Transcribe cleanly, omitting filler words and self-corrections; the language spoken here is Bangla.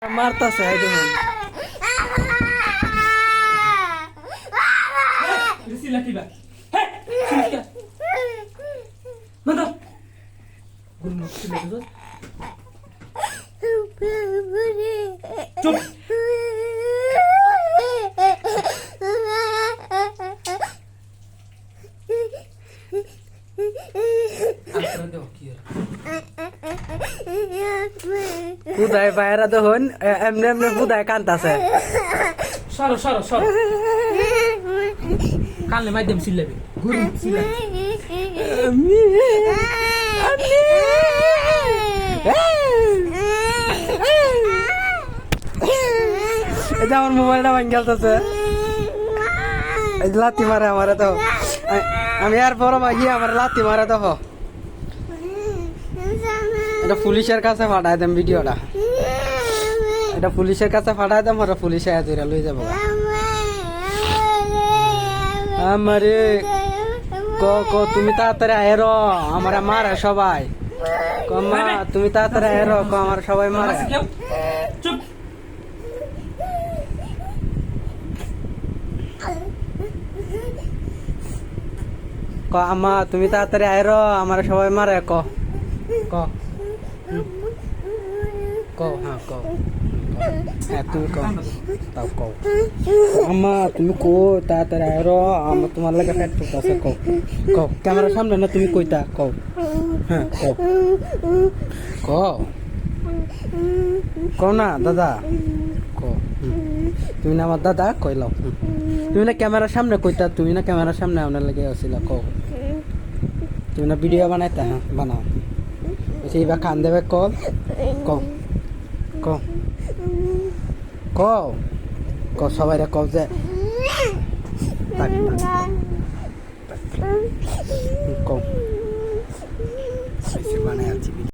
মারতাছে এই দেখুন Sila tiba. Hei, sila tiba. Mantap. Gunung sila tu. Cup. Apa dah okey. খুদাই বাইরা দেখুন এমনি এমনি খুদাই কান্তাছে Saro. Kan le madam sila be. Gunung sila. এটা আমার মোবাইলটা ভাঙ গেলতেছে এই লাতি মারে আমারে তো আমি আর বড় ভাই আমার লাতি মারে তো এটা পুলিশের কাছে পাঠাই দেন ভিডিওটা এটা পুলিশের কাছে পাঠাই দেন ওরা পুলিশে আজরা লই যাব আমারে ক তুমি তাড়াতাড়ি আয়রো আমার মারে সবাই কমা তুমি তাড়াতাড়ি আয়রো ক আমার সবাই মারে Cup. ক আমা তুমি তাড়াতাড়ি আয়রো আমার সবাই মারে ক ক ক হ্যাঁ ক হ্যাঁ তুমি ক তাও ক আমা তুমি কো তাড়াতাড়ি আয়রো আমার তোমার লাগে পেট ফুটতেছে ক ক ক্যামেরার সামনে না তুমি কইতা ক হ্যাঁ ক ক ক না দাদা ক তুমি না আমার দাদা কইলাও তুমি না ক্যামেরার সামনে কইতা তুমি না ক্যামেরার সামনে আপনার লাগে আসিল ক তুমি না ভিডিও বানাইতা হ্যাঁ বানাও সেইবা কান দেবে ক ক ক ক ক সবাই ক যে ক বানাই আছি